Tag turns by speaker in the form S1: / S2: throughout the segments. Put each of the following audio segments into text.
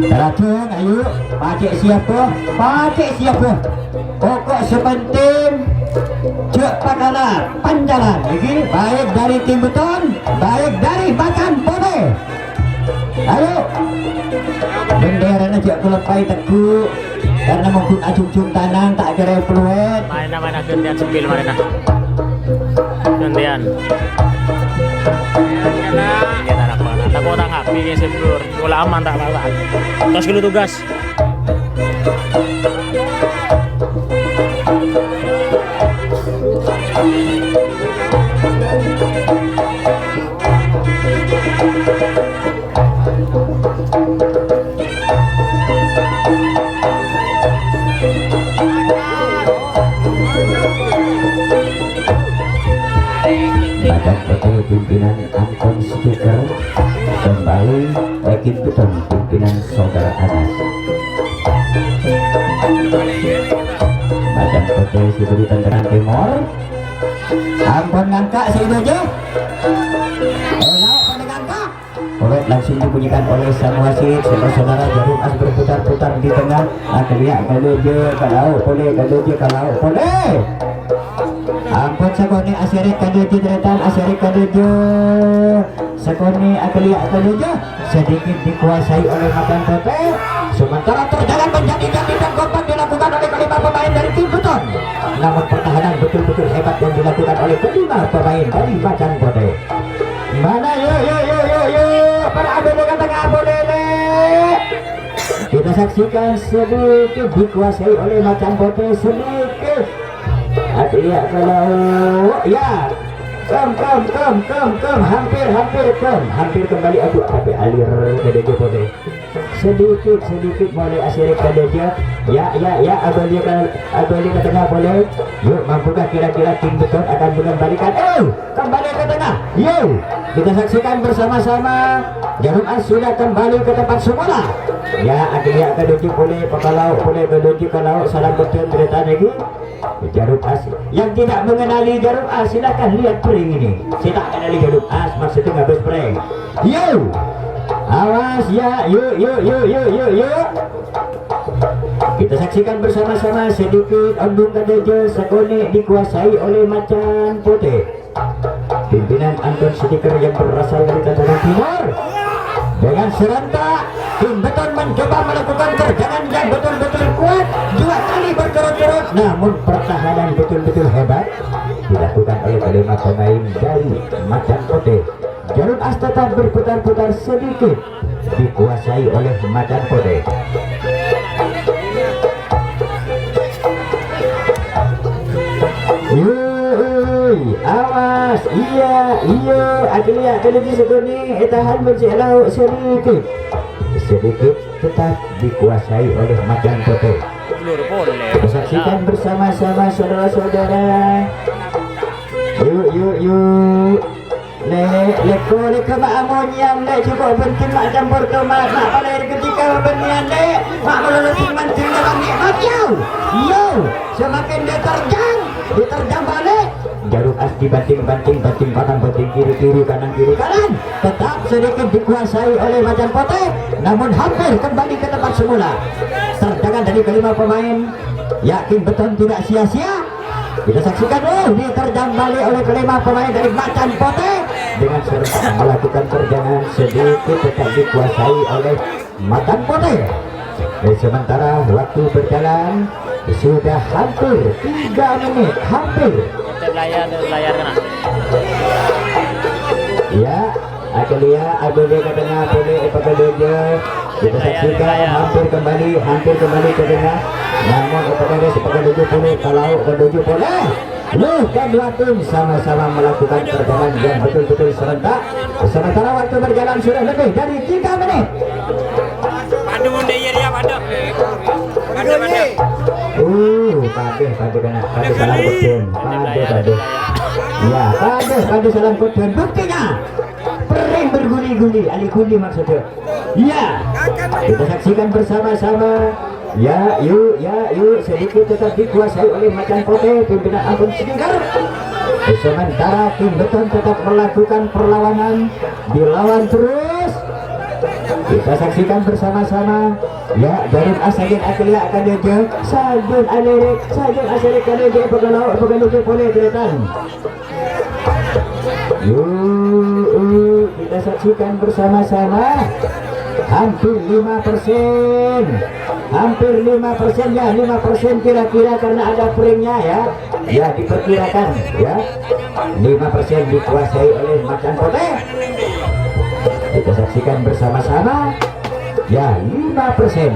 S1: Terakhir, ayo, pakai siapa? Pakai siapa? Pokok sepenting cek pakalah panjalan lagi, baik dari tim beton, baik dari Macan Putih. Ayo, bendera cek kelepai teguh karena mungkin acung-cung tanang tak kira peluit.
S2: Mana gantian sepil mana? Gantian. Gantian anak mana? Tak kau tak ngapi ni sebelur. Bola aman tak apa. Tos dulu tugas.
S1: Macan Putih pimpinan Anton Stiker kembali Ekin Beton pimpinan Saudara Anas. Macan Putih diberi tendangan timur. Ampun ngangkat si Dojo. Oleh langsung dibunyikan oleh sang wasit. Saudara Jarum As berputar-putar di tengah. Akhirnya kalau boleh ampun sakoni asyarik kadojo deretan asyarik kadojo sakoni akliak kadojo sedikit dikuasai oleh Macan Putih. Sementara terjalan menjadi dan kompak dilakukan oleh kelima pemain dari tim beton, namun pertahanan betul-betul hebat yang dilakukan oleh kelima pemain dari Macan Putih. Mana yo para abele tengah boleh kita saksikan sedikit dikuasai oleh Macan Putih sedikit. Adia kalau ya hampir kembali aduh tapi alir ke DG Putih sedikit boleh asyirik ke DG ya abali ke tengah boleh. Yuk, mampukah kira-kira tim beton akan mengembalikan kembali ke tengah. Yuk kita saksikan bersama-sama. Jarum As sudah kembali ke tempat semula. Ya akhirnya ke DG boleh pekalau boleh ke DG kalau salah betul cerita lagi. Jarum As yang tidak mengenali Jarum As silakan lihat pering ini. Saya tak kenali Jarum As maksudnya ngabis pering. Yo awas ya yuk kita saksikan bersama-sama sedikit Ondung Kadejo Sakone dikuasai oleh Macan Putih pimpinan Anton Stiker yang berasal dari Tatanan Timur. Dengan serentak tim beton mencoba melakukan terjangan yang betul-betul kuat 2 kali berturut-turut, namun pertahanan betul-betul hebat dilakukan oleh kelima pemain dari Macan Putih. Jarum As tetap berputar-putar sedikit dikuasai oleh Macan Putih. Awas iya akhirnya di segini tahan berjalan sedikit tetap dikuasai oleh Macan Putih. Kita saksikan bersama-sama saudara-saudara. Yuk leko mak amonyang lek cukup penting mak campur ke mak pada ketika benian lek mak melulutin mancing dalam nikmat yo semakin diterjang balik. Jarum As dibanting kanan banting kiri kanan tetap sedikit dikuasai oleh Macan Putih, namun hampir kembali ke tempat semula. Terjangan dari kelima pemain, yakin beton tidak sia-sia. Kita saksikan diterjang balik oleh kelima pemain dari Macan Putih dengan serentak melakukan terjangan sedikit tetap dikuasai oleh Macan Putih. Sementara waktu berjalan sudah hampir 3 menit
S2: layar kena.
S1: Ya, Adelia ke tengah boleh Epakedojo. Kita saksikan hampir kembali ke tengah. Namun Epakedojo boleh kalau Kedojo boleh. Dan dua tim sama-sama melakukan terjangan yang betul-betul serentak. Sementara waktu berjalan sudah lebih dari 3 menit.
S2: Padu munde ya padu.
S1: Padu kena salam kutun. Padu. Ya, padu salam kutun. Buktinya pering berguli-guli, alikuli maksudnya. Ya, kita saksikan bersama-sama. Ya, yuk sedikit tetap dikuasai oleh Macan Putih pimpinan Anton Stiker. Sementara tim beton tetap melakukan perlawanan, dilawan terus. Kita saksikan bersama-sama. Ya, Jarum Asagin Akila akan diajak Sajun Alerik, Sajun Alerik akan diajak Pegalau, Pegalau boleh kelihatan. Yuk, kita saksikan bersama-sama. Hampir 5%, hampir 5% ya, 5% kira-kira karena ada pranknya ya. Ya, diperkirakan ya. 5% dikuasai oleh Macan Putih. Kita saksikan bersama-sama. Ya, 5%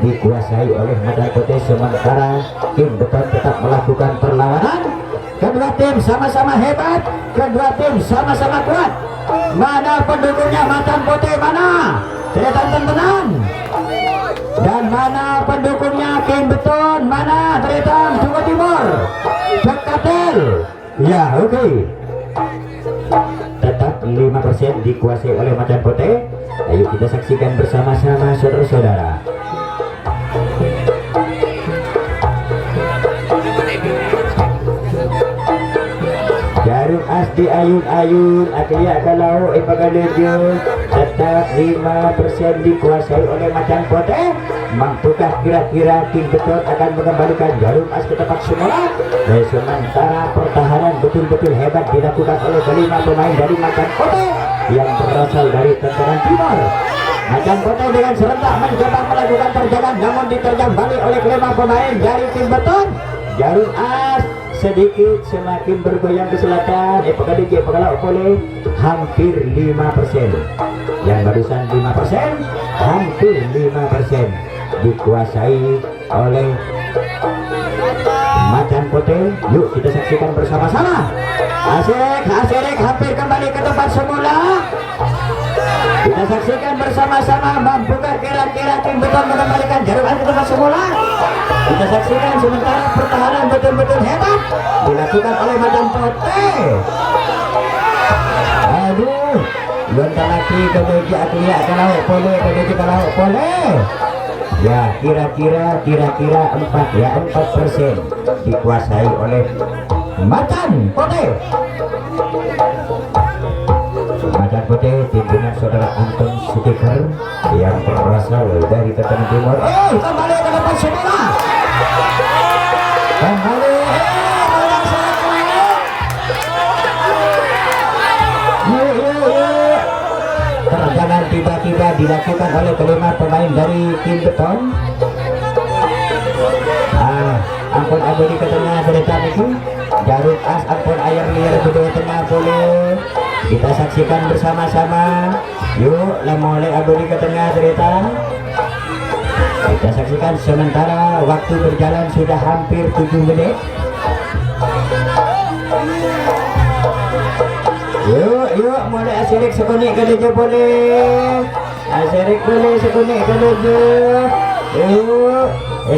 S1: dikuasai oleh Macan Putih, sementara tim beton tetap melakukan perlawanan. Kedua tim sama-sama hebat, kedua tim sama-sama kuat. Mana pendukungnya Macan Putih, mana? Teretan. Dan mana pendukungnya Kim Beton, mana? Teretan Jawa Timur, Jakatel. Ya, oke. Tetap 5% dikuasai oleh Macan Putih. Ayo kita saksikan bersama-sama saudara-saudara. Jarum As di ayun-ayun, Aklia kalau Ipagaludyun tetap 5% dikuasai oleh Macan Putih. Mampukah kira-kira tim beton akan mengembalikan Jarum As ke tempat semula? Sementara pertahanan betul-betul hebat dilakukan oleh kelima pemain dari Macan Putih yang berasal dari Tentara Timur. Macan Putih dengan serentak mencoba melakukan terjangan, namun diterjang balik oleh kelima pemain dari tim beton. Jarum As sedikit semakin bergoyang ke selatan. Pegalau boleh hampir 5%. Yang barusan 5%, hampir 5% dikuasai oleh Macan Putih. Yuk kita saksikan bersama-sama. Asik hampir kembali ke tempat semula. Kita saksikan bersama-sama. Mampukah kira-kira tim beton mengembalikan Jarum As ke tempat semula? Kita saksikan sementara pertahanan betul-betul hebat dilakukan oleh Macan Putih. Aduh, lontar lagi ke meja Aklia kalau boleh. Ya, kira-kira 4% dikuasai oleh Macan Putih. Macan Putih pimpinan saudara Anton Stiker yang berasal dari Tentara Timur. Kembali ke depan semula. Kembali. Terjangan tiba-tiba dilakukan oleh kelima pemain dari tim beton. Ampun abadi ke tengah berita itu. Jarum As ampun air liar kedua tengah boleh. Kita saksikan bersama-sama. Yuk, mulai abadi ke tengah berita. Kita saksikan sementara waktu berjalan sudah hampir 7 menit. Yuk, mulai Asirik sekunik keduju boleh. Asirik boleh sekunik keduju. Yuk,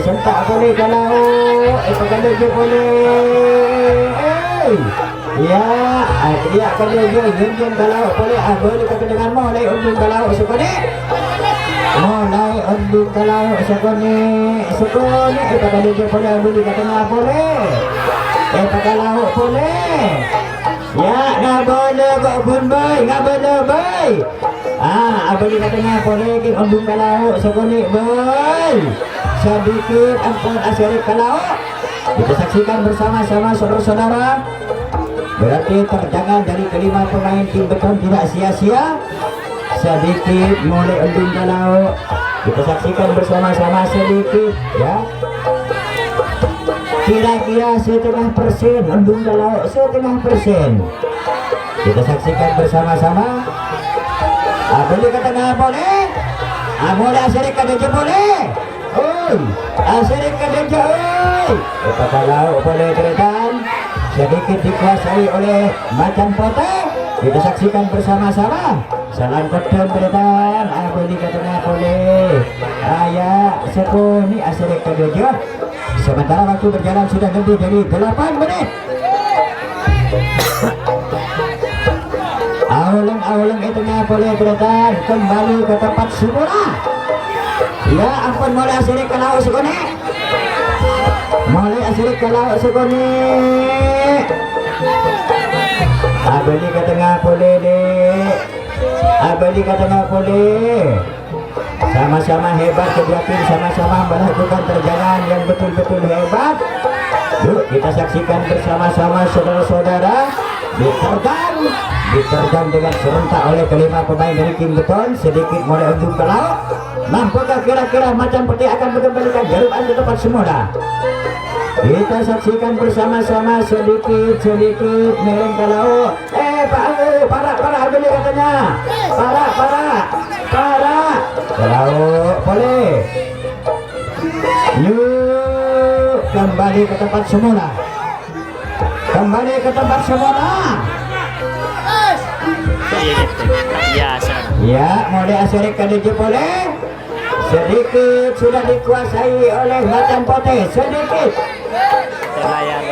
S1: sentak boleh kalau keduju boleh. Ya, dia keduju Yunjun kalau boleh. Boleh ke dengan mulai Yunjun kalau sekunik. Mulai Yunjun kalau sekunik. Keduju boleh. Boleh ke tengah boleh. Kalau boleh. Ya, nggak boleh kok bun boy, nggak boleh boy. Abang katanya boleh kita undung kalau sekonik boy. Sedikit ampun Asirik kalau. Kita saksikan bersama-sama saudara-saudara. Berarti terjangan dari kelima pemain tim beton tidak sia-sia. Sedikit mulai undung kalau. Kita saksikan bersama-sama sedikit ya. Kira-kira 0,5% undung kalau 0,5%. Kita saksikan bersama-sama. Boleh ke tengah boleh. Boleh Asirik keduju boleh. Asirik keduju. Kalau boleh keretan sedikit dikuasai oleh Macan Putih. Kita saksikan bersama-sama. Salam kodam keretan. Boleh ke tengah boleh. Ya sekuni Asirik keduju. Sementara waktu berjalan sudah lebih dari 8 menit. Aulang itu boleh keretan kembali ke tempat semula. Ya ampun mulai Asirik kalau sekone. Mulai Asirik kalau sekone. Abadi ke tengah boleh dek. Abadi ke tengah boleh. Sama-sama hebat kedua tim, sama-sama melakukan terjangan yang betul-betul hebat. Yuk kita saksikan bersama-sama saudara-saudara. Diterjang dengan serentak oleh kelima pemain dari Kim Beton. Sedikit mulai ujung ke laut. Mampukah kira-kira Macan Putih akan mengembalikan jarum ke tempat semula? Kita saksikan bersama-sama sedikit mereng ke laut. Para Abeli katanya. Para ke laut boleh. Yuk kembali ke tempat semula.
S2: Biasa.
S1: Ya, mulai asari KDJ boleh. Sedikit sudah dikuasai oleh Macan Putih. Sedikit.
S2: Berlayar.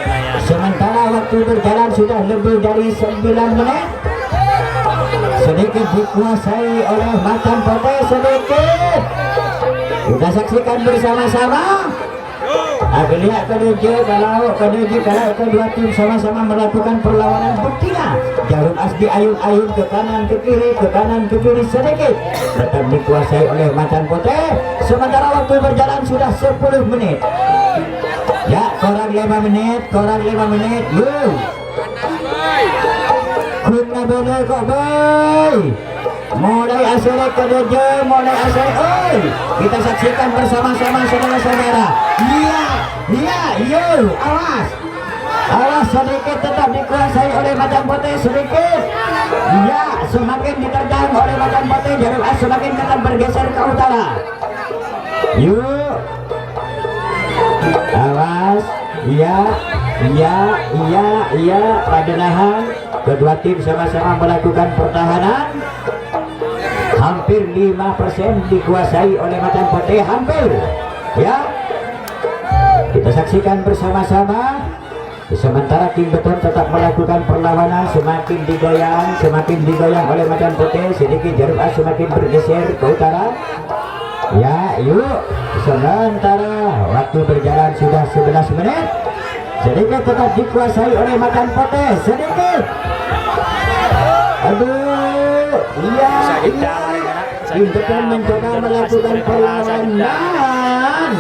S1: Sementara waktu berjalan sudah lebih dari 9 menit. Sedikit dikuasai oleh Macan Putih. Sedikit. Kita saksikan bersama-sama. Agelia KDJ kalau kedua tim sama-sama melakukan perlawanan buktinya. Jarum as diayun-ayun ke kanan ke kiri sedikit. Tetap dikuasai oleh Macan Putih. Sementara waktu berjalan sudah 10 menit. Ya, kurang 5 menit. Yuk. Kuna boleh kok boy. Mulai asal KDJ, oi. Kita saksikan bersama-sama saudara-saudara. Iya, awas sedikit tetap dikuasai oleh Macan Putih sedikit. Iya, semakin diterjang oleh Macan Putih, jarum as semakin tetap bergeser ke utara. Yuk, awas. Iya, pada nahan. Kedua tim sama-sama melakukan pertahanan. Hampir 5% dikuasai oleh Macan Putih, hampir. Ya, kita saksikan bersama-sama. Sementara Kim Beton tetap melakukan perlawanan, semakin digoyang oleh Macan Putih. Sedikit jarum as semakin bergeser ke utara. Ya, yuk. Sementara waktu berjalan sudah 11 menit. Sedikit tetap dikuasai oleh Macan Putih. Sedikit. Aduh, iya. Kim Beton mencoba melakukan perlawanan.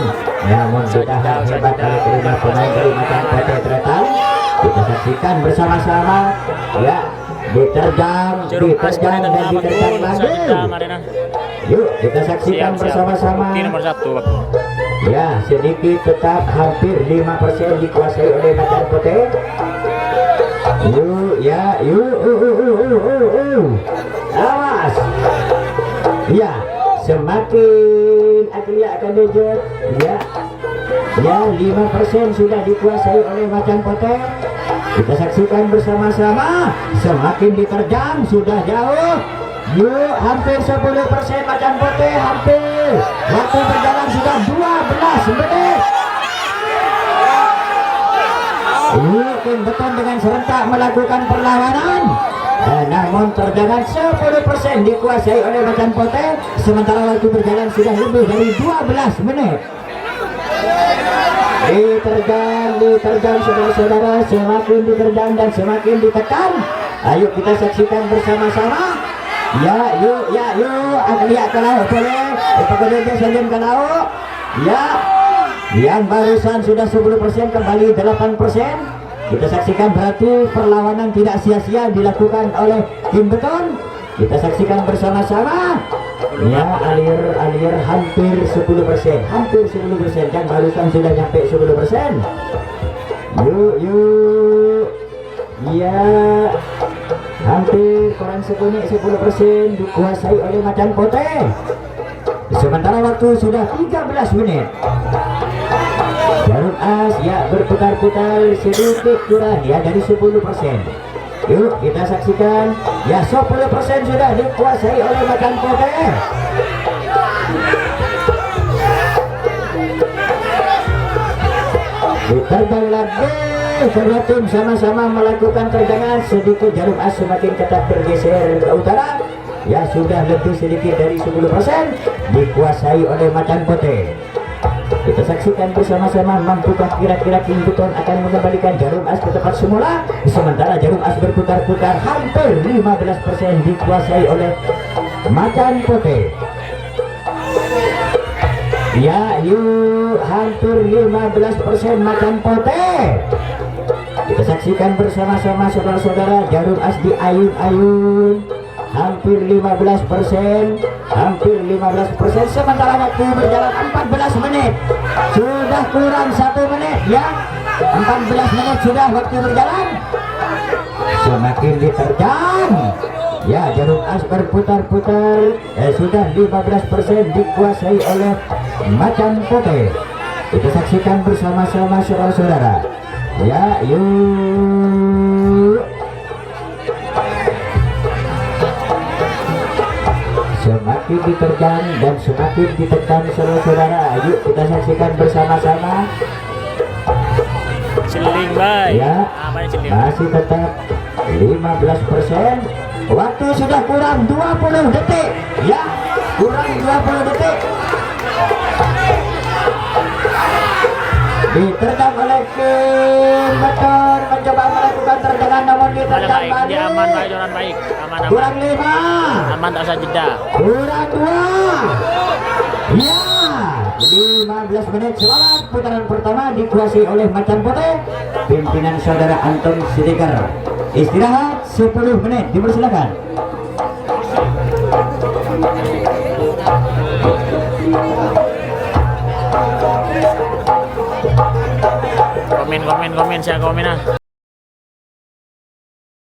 S1: Namun sudah hebat oleh kelima pemain dari Macan Putih Tretan. Kita saksikan bersama-sama. Ya, diterjang lagi. Yuk kita saksikan bersama-sama.
S2: Nomor 1.
S1: Ya, sedikit tetap hampir 5% dikuasai oleh Macan Putih. Awas. Ya, semakin akan dejut. Ya, 5% sudah dikuasai oleh Macan Putih. Kita saksikan bersama-sama. Semakin diterjang, sudah jauh. Yuk, hampir 10% Macan Putih, hampir. Waktu berjalan sudah 12 menit. Yuk, Kim Beton dengan serentak melakukan perlawanan. Namun terjangan 10% dikuasai oleh Macan Putih. Sementara waktu berjalan sudah lebih dari 12 menit. Diterjang saudara-saudara, semakin diterjang dan semakin ditekan. Ayo kita saksikan bersama-sama. Ya, yuk. Lihat ke laut boleh. Pekerja sajian ke laut. Ya, yang barusan sudah 10% kembali 8%. Kita saksikan berarti perlawanan tidak sia-sia dilakukan oleh Kim Beton. Kita saksikan bersama-sama. Ya, alir hampir 10%, kan barusan sudah nyampe 10%. Yuk. Ya, hampir kurang 10% dikuasai oleh Macan Putih. Sementara waktu sudah 13 menit. Jarum as ya berputar-putar sedikit kurang ya dari 10%. Yuk kita saksikan. Ya, 10% sudah dikuasai oleh Macan Putih. Diterbang lagi. Kedua tim sama-sama melakukan terjangan. Sedikit jarum as semakin ketat bergeser ke utara. Ya, sudah lebih sedikit dari 10% dikuasai oleh Macan Putih. Kita saksikan bersama-sama mampukah kira-kira King Buton akan mengembalikan jarum as ke tempat semula. Sementara jarum as berputar-putar hampir 15% dikuasai oleh Macan Pote. Ya, yuk hampir 15% Macan Pote. Kita saksikan bersama-sama saudara-saudara, jarum as di ayun-ayun hampir 15%, hampir 15%. Sementara waktu berjalan 14 menit, sudah kurang 1 menit ya. 14 menit sudah waktu berjalan, semakin diterjang ya. Jarum as berputar-putar, sudah 15% dikuasai oleh Macan Pote. Kita saksikan bersama-sama saudara-saudara ya, yuk. Semakin diterjang dan semakin ditekan saudara-saudara. Yuk kita saksikan bersama-sama.
S2: Celing bay.
S1: Ya, masih tetap 15%. Waktu sudah kurang 20 detik. Ya, kurang 20 detik. Diterjang oleh King Buton, mencoba melakukan terjangan namun diterjang
S2: Baik,
S1: balik.
S2: dia aman baik, Joran baik. Aman.
S1: Kurang 5.
S2: Aman tak usah jeda.
S1: Kurang 2. Ya, 15 menit selamat. Putaran pertama dikuasai oleh Macan Pote. Pimpinan saudara Anton Siregar. Istirahat 10 menit. Dipersilakan.
S2: Komen, saya komen ah.